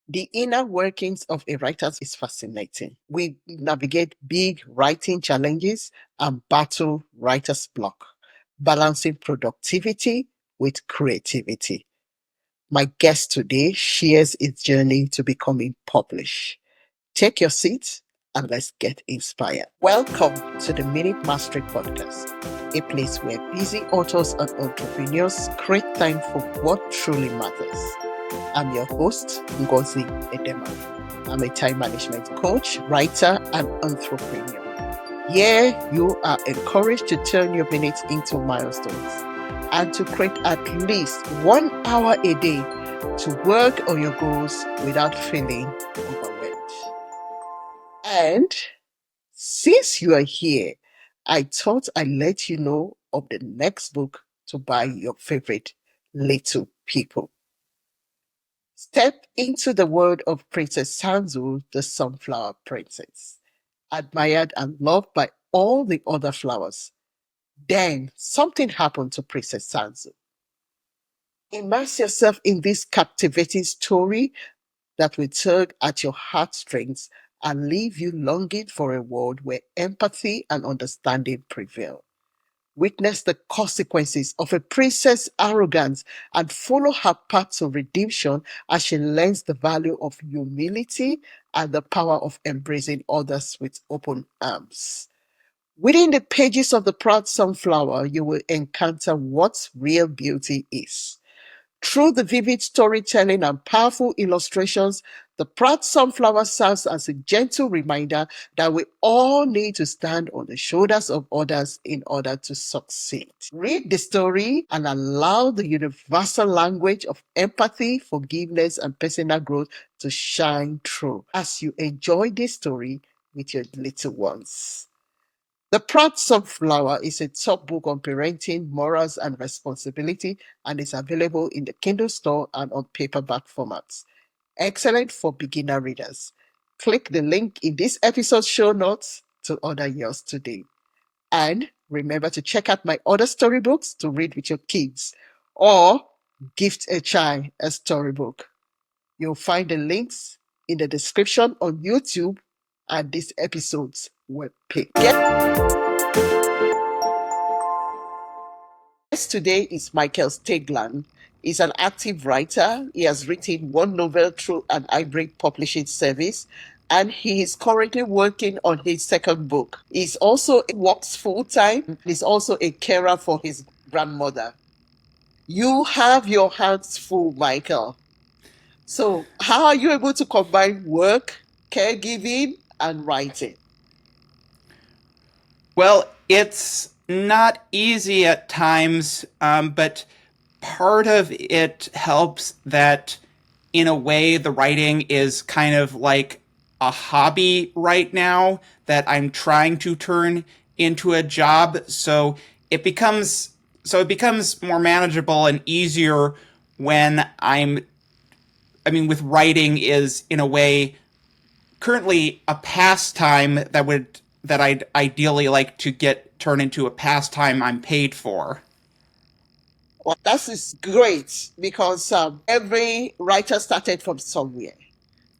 The inner workings of a writer is fascinating. We navigate big writing challenges and battle writer's block, balancing productivity with creativity. My guest today shares his journey to becoming published. Take your seat and let's get inspired. Welcome to the Minute Mastery Podcast, a place where busy authors and entrepreneurs create time for what truly matters. I'm your host, Ngozi Edema. I'm a time management coach, writer, and entrepreneur. Here, you are encouraged to turn your minutes into milestones and to create at least 1 hour a day to work on your goals without feeling overwhelmed. And since you are here, I thought I'd let you know of the next book to buy your favorite little people. Step into the world of Princess Sanzu, the sunflower princess, admired and loved by all the other flowers. Then something happened to Princess Sanzu. Immerse yourself in this captivating story that will tug at your heartstrings and leave you longing for a world where empathy and understanding prevail. Witness the consequences of a princess' arrogance and follow her path to redemption as she learns the value of humility and the power of embracing others with open arms. Within the pages of The Proud Sunflower, you will encounter what real beauty is. Through the vivid storytelling and powerful illustrations, the proud sunflower serves as a gentle reminder that we all need to stand on the shoulders of others in order to succeed. Read the story and allow the universal language of empathy, forgiveness, and personal growth to shine through as you enjoy this story with your little ones. The Proud Sunflower is a top book on parenting, morals, and responsibility, and is available in the Kindle store and on paperback formats. Excellent for beginner readers. Click the link in this episode's show notes to order yours today. And remember to check out my other storybooks to read with your kids or gift a child a storybook. You'll find the links in the description on YouTube and this episode's webpage. Guest today is Michael Stigland. He's an active writer. He has written one novel through an hybrid publishing service, and he is currently working on his second book. He's also works full time. He's also a carer for his grandmother. You have your hands full, Michael. So, how are you able to combine work, caregiving, and writing? Well, it's not easy at times, but part of it helps that, in a way, the writing is kind of like a hobby right now that I'm trying to turn into a job. So it becomes more manageable and easier when with writing is in a way currently a pastime that I'd ideally like to get turn into a pastime I'm paid for. Well, that is great because every writer started from somewhere. Yeah.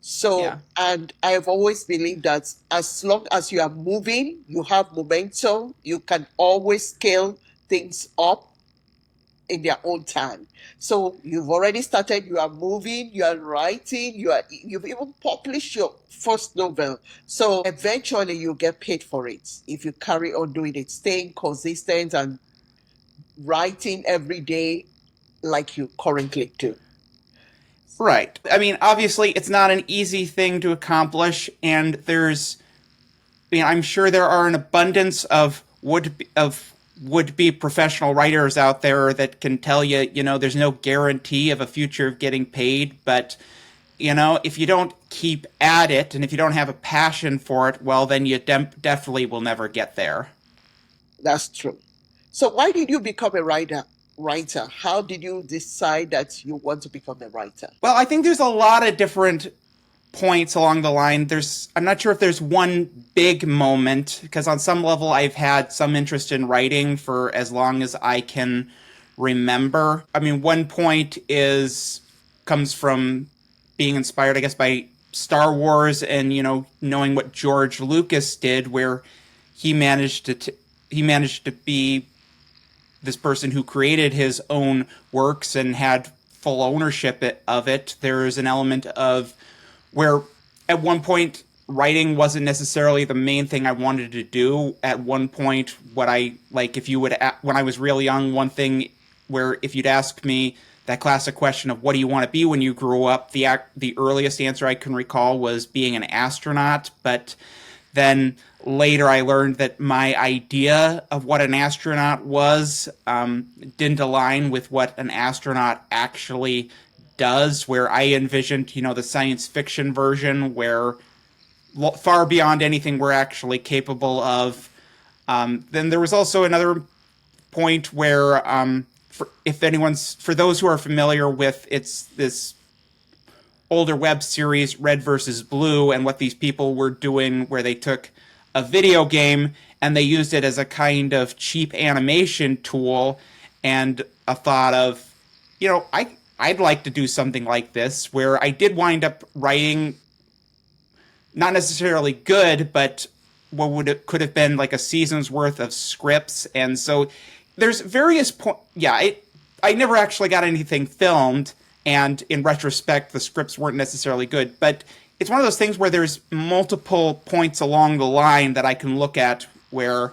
So, and I've always believed that as long as you are moving, you have momentum, you can always scale things up in their own time. So you've already started, you are moving, you are writing, you've even published your first novel. So eventually you'll get paid for it if you carry on doing it, staying consistent and writing every day like you currently do. Right. I mean, obviously, it's not an easy thing to accomplish, and I'm sure there are an abundance of would be professional writers out there that can tell you, there's no guarantee of a future of getting paid, but if you don't keep at it and if you don't have a passion for it, well, then you definitely will never get there. That's true. So why did you become a writer? How did you decide that you want to become a writer? Well, I think there's a lot of different points along the line. I'm not sure if there's one big moment, because on some level I've had some interest in writing for as long as I can remember. I mean, one point comes from being inspired, I guess, by Star Wars and knowing what George Lucas did, where he managed to he managed to be this person who created his own works and had full ownership of it. There's an element of where at one point writing wasn't necessarily the main thing I wanted to do. At one point, what I like, if you would, when I was real young, one thing where if you'd ask me that classic question of what do you want to be when you grew up, the earliest answer I can recall was being an astronaut. But then later I learned that my idea of what an astronaut was didn't align with what an astronaut actually does, where I envisioned, the science fiction version where far beyond anything we're actually capable of. Then there was also another point where, for those who are familiar with this older web series Red versus Blue and what these people were doing where they took a video game and they used it as a kind of cheap animation tool and a thought of, I'd like to do something like this where I did wind up writing not necessarily good, but what would it could have been like a season's worth of scripts. And so there's various points. Yeah, I never actually got anything filmed, and in retrospect, the scripts weren't necessarily good. But it's one of those things where there's multiple points along the line that I can look at where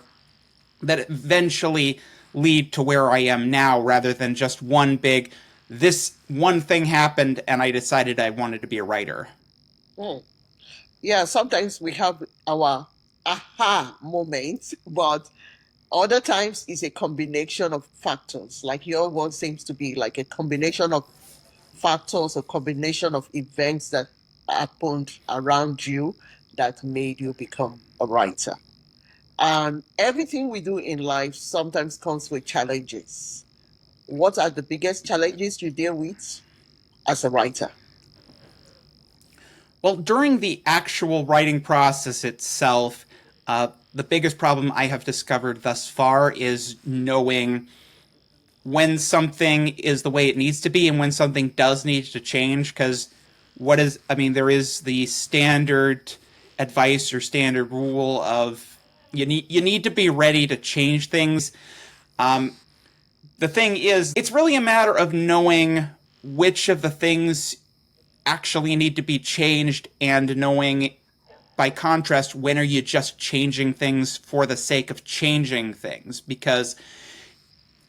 that eventually lead to where I am now, rather than just one big. This one thing happened, and I decided I wanted to be a writer. Mm. Yeah, sometimes we have our aha moments, but other times it's a combination of factors. Like your one seems to be like a combination of factors, a combination of events that happened around you that made you become a writer. And everything we do in life sometimes comes with challenges. What are the biggest challenges you deal with as a writer? Well, during the actual writing process itself, the biggest problem I have discovered thus far is knowing when something is the way it needs to be and when something does need to change. Because there is the standard advice or standard rule of you need to be ready to change things. The thing is, it's really a matter of knowing which of the things actually need to be changed and knowing by contrast when are you just changing things for the sake of changing things. Because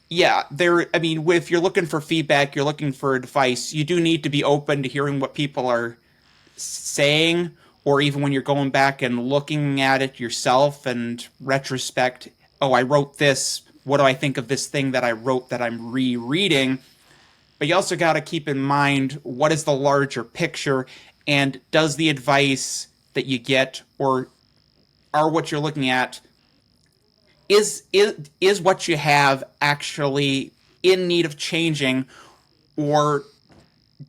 yeah, if you're looking for feedback, you're looking for advice, you do need to be open to hearing what people are saying, or even when you're going back and looking at it yourself and retrospect, oh, I wrote this, what do I think of this thing that I wrote that I'm rereading? But you also got to keep in mind what is the larger picture, and does the advice that you get or are what you're looking at is what you have actually in need of changing, or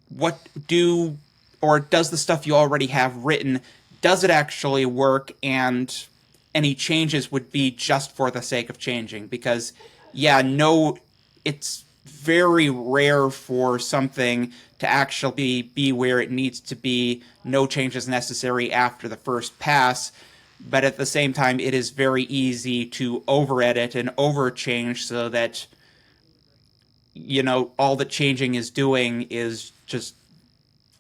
what do or does the stuff you already have written, does it actually work, and any changes would be just for the sake of changing? Because yeah, no, it's very rare for something to actually be where it needs to be, no changes necessary after the first pass. But at the same time, it is very easy to over edit and over change so that all that changing is doing is just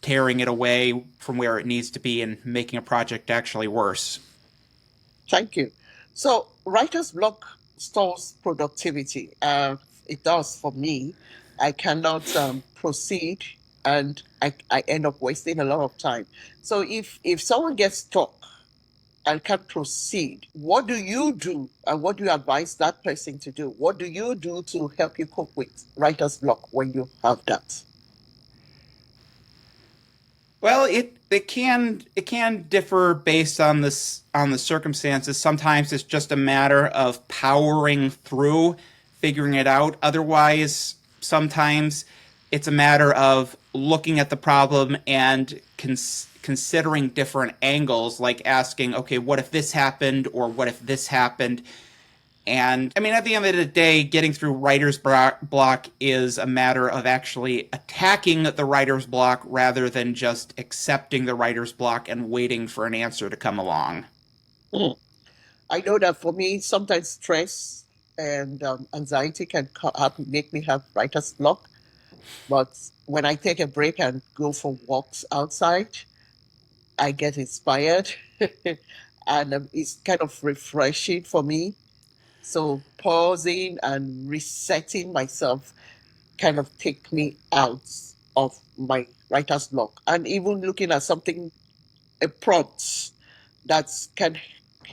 tearing it away from where it needs to be and making a project actually worse. Thank you. So, writer's block stalls productivity. It does for me. I cannot proceed, and I end up wasting a lot of time. So, if someone gets stuck and can't proceed, what do you do, and what do you advise that person to do? What do you do to help you cope with writer's block when you have that? Well, it can differ based on the circumstances. Sometimes it's just a matter of powering through, figuring it out. Otherwise, sometimes it's a matter of looking at the problem and considering different angles, like asking, okay, what if this happened, or what if this happened? And I mean, at the end of the day, getting through writer's block is a matter of actually attacking the writer's block rather than just accepting the writer's block and waiting for an answer to come along. Mm. I know that for me, sometimes stress and anxiety can make me have writer's block. But when I take a break and go for walks outside, I get inspired. And it's kind of refreshing for me. So pausing and resetting myself kind of take me out of my writer's block. And even looking at something, a prompt that can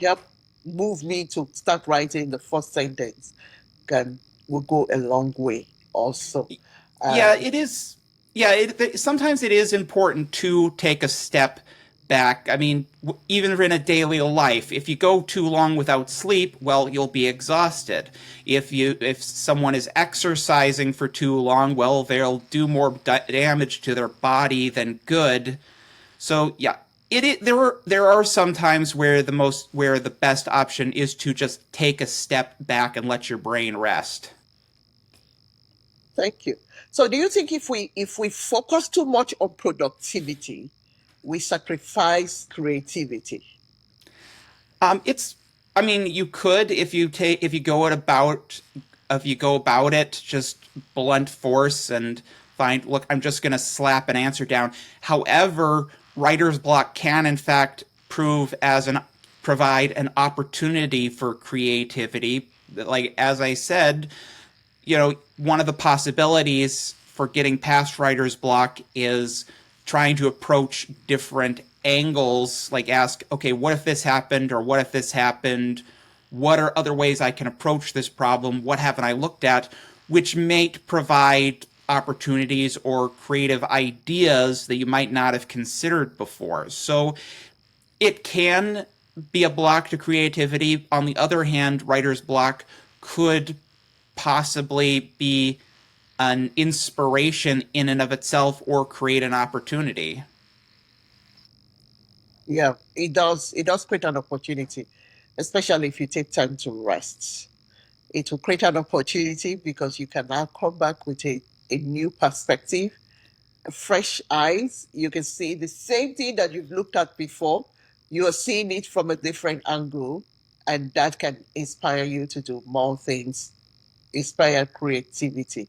help move me to start writing the first sentence can will go a long way also. Yeah, And it is. Yeah, sometimes it is important to take a step back. I mean, even in a daily life, if you go too long without sleep, well, you'll be exhausted. If someone is exercising for too long, well, they'll do more damage to their body than good. So yeah, there are some times where the best option is to just take a step back and let your brain rest. thank you. So do you think if we focus too much on productivity, we sacrifice creativity? It's. I mean, you could if you go it about if you go about it just blunt force and find look. I'm just going to slap an answer down. However, writer's block can in fact provide an opportunity for creativity. Like as I said, one of the possibilities for getting past writer's block is trying to approach different angles, like ask, okay, what if this happened, or what if this happened? What are other ways I can approach this problem? What haven't I looked at? Which may provide opportunities or creative ideas that you might not have considered before. So it can be a block to creativity. On the other hand, writer's block could possibly be an inspiration in and of itself or create an opportunity. Yeah, it does. It does create an opportunity, especially if you take time to rest. It will create an opportunity because you can now come back with a new perspective, fresh eyes. You can see the same thing that you've looked at before. You are seeing it from a different angle, and that can inspire you to do more things, inspire creativity.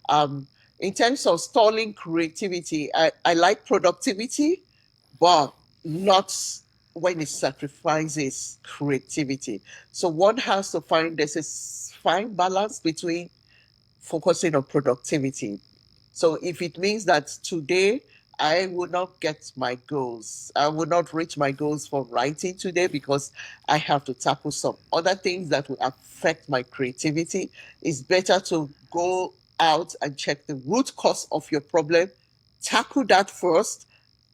Um, in terms of stalling creativity, I like productivity, but not when it sacrifices creativity. So one has to find there's a fine balance between focusing on productivity. So if it means that today I will not get my goals, I will not reach my goals for writing today because I have to tackle some other things that will affect my creativity, it's better to go out and check the root cause of your problem, tackle that first,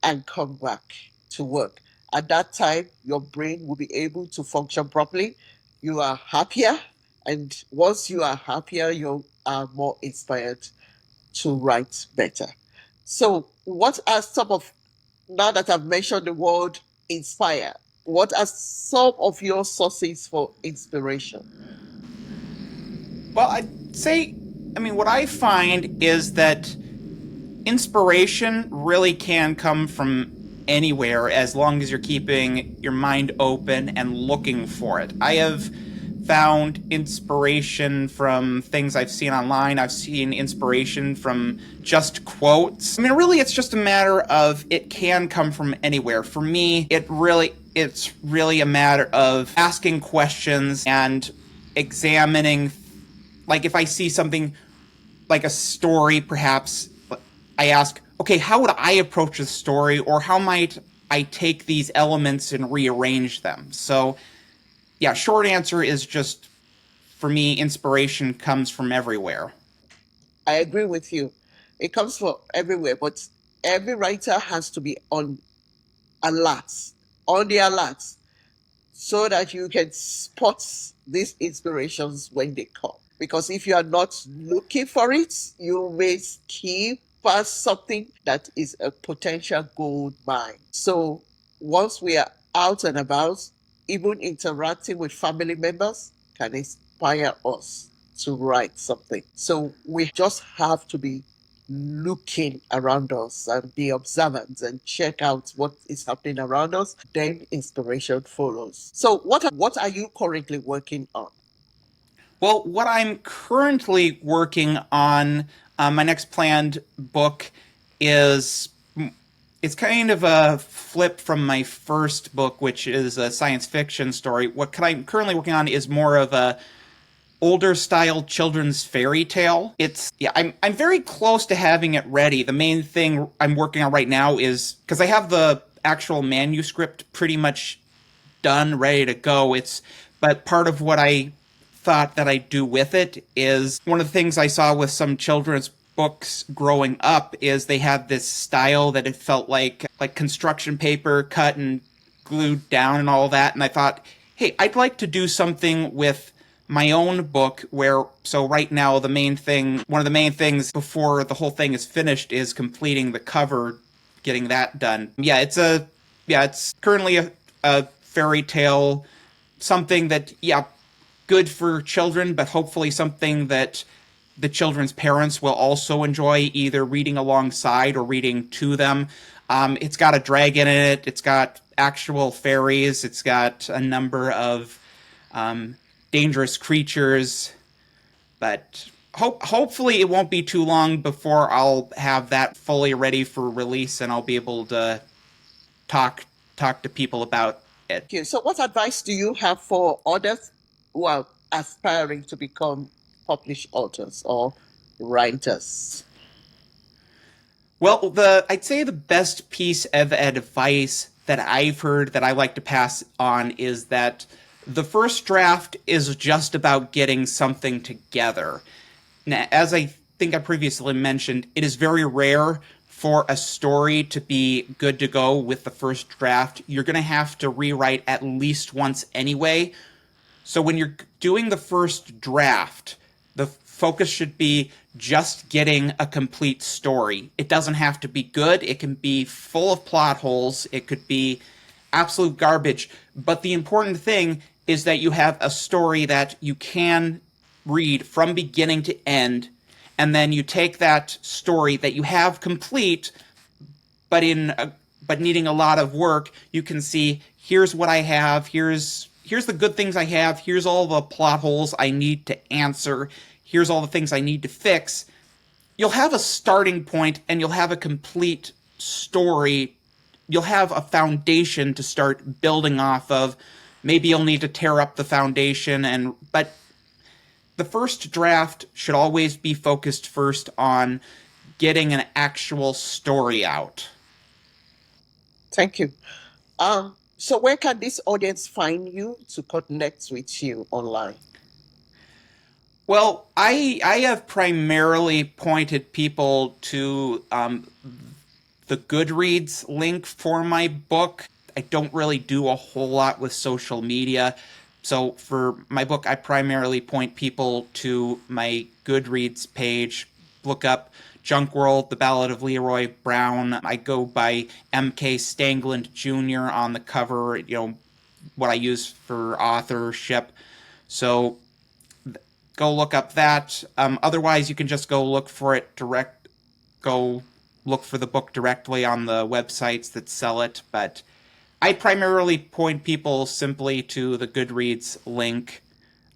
and come back to work. At that time, your brain will be able to function properly. You are happier, and once you are happier, you are more inspired to write better. So, what are some of, now that I've mentioned the word inspire, what are some of your sources for inspiration? Well, I'd say, I mean, what I find is that inspiration really can come from anywhere as long as you're keeping your mind open and looking for it. I have found inspiration from things I've seen online. I've seen inspiration from just quotes. I mean, really, it's just a matter of it can come from anywhere. For me, it's really a matter of asking questions and examining, like if I see something like a story, perhaps I ask, okay, how would I approach a story, or how might I take these elements and rearrange them? So, yeah, short answer is just for me, inspiration comes from everywhere. I agree with you. It comes from everywhere, but every writer has to be alert, on the alert, so that you can spot these inspirations when they come. Because if you are not looking for it, you may skip past something that is a potential gold mine. So once we are out and about, even interacting with family members can inspire inspire us to write something. So we just have to be looking around us and be observant and check out what is happening around us. Then inspiration follows. So what are you currently working on? Well, what I'm currently working on, my next planned book is it's kind of a flip from my first book, which is a science fiction story. What I'm currently working on is more of a older style children's fairy tale. I'm very close to having it ready. The main thing I'm working on right now is because I have the actual manuscript pretty much done, ready to go. But part of what I thought that I'd do with it is one of the things I saw with some children's books growing up is they had this style that it felt like construction paper cut and glued down and all that. And I thought, hey, I'd like to do something with my own book where so right now one of the main things before the whole thing is finished is completing the cover, getting that done. It's currently a fairy tale, something that good for children, but hopefully something that the children's parents will also enjoy, either reading alongside or reading to them. It's got a dragon in it. It's got actual fairies. It's got a number of dangerous creatures. But hopefully it won't be too long before I'll have that fully ready for release, and I'll be able to talk talk to people about it. Okay, so what advice do you have for others who are aspiring to become published authors or writers? Well, I'd say the best piece of advice that I've heard that I like to pass on is that the first draft is just about getting something together. Now, as I think I previously mentioned, it is very rare for a story to be good to go with the first draft. You're going to have to rewrite at least once anyway. So when you're doing the first draft, the focus should be just getting a complete story. It doesn't have to be good. It can be full of plot holes. It could be absolute garbage. But the important thing is that you have a story that you can read from beginning to end. And then you take that story that you have complete, but needing a lot of work, you can see here's what I have, here's the good things I have, here's all the plot holes I need to answer, here's all the things I need to fix. You'll have a starting point and you'll have a complete story. You'll have a foundation to start building off of. Maybe you'll need to tear up the foundation but the first draft should always be focused first on getting an actual story out. Thank you. So where can this audience find you to connect with you online? Well, I have primarily pointed people to the Goodreads link for my book. I don't really do a whole lot with social media. So for my book, I primarily point people to my Goodreads page. Look up Junk World, The Ballad of Leroy Brown. I go by M.K. Stigland Jr. on the cover, what I use for authorship. So go look up that. Otherwise, you can just go look for the book directly on the websites that sell it. But I primarily point people simply to the Goodreads link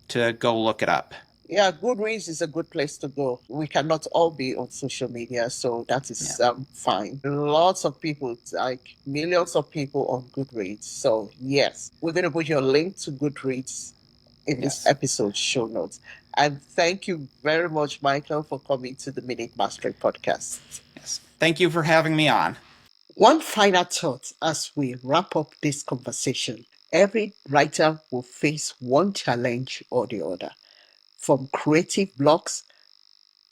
to go look it up. Yeah, Goodreads is a good place to go. We cannot all be on social media, so that is Yeah. fine. Lots of people, like millions of people on Goodreads. So yes, we're going to put your link to Goodreads in this Yes. episode show notes. And thank you very much, Michael, for coming to the Minute Mastery podcast. Yes. Thank you for having me on. One final thought as we wrap up this conversation. Every writer will face one challenge or the other, from creative blocks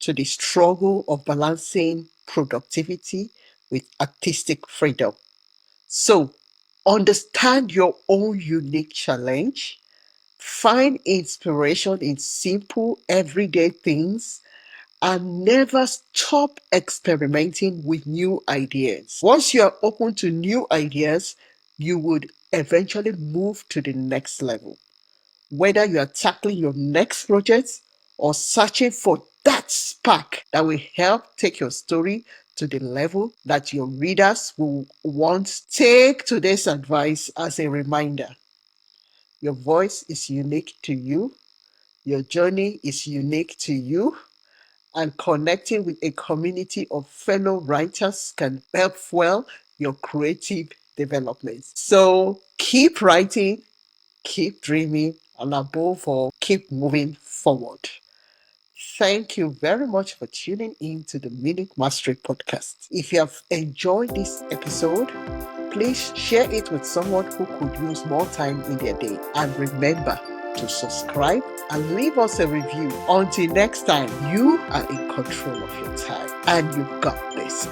to the struggle of balancing productivity with artistic freedom. So, understand your own unique challenge, find inspiration in simple, everyday things, and never stop experimenting with new ideas. Once you are open to new ideas, you would eventually move to the next level. Whether you are tackling your next project or searching for that spark that will help take your story to the level that your readers will want, take today's advice as a reminder. Your voice is unique to you, your journey is unique to you, and connecting with a community of fellow writers can help fuel your creative development. So keep writing, keep dreaming, and above all, keep moving forward. Thank you very much for tuning in to the Minute Mastery Podcast. If you have enjoyed this episode, please share it with someone who could use more time in their day. And remember to subscribe and leave us a review. Until next time, you are in control of your time and you've got this.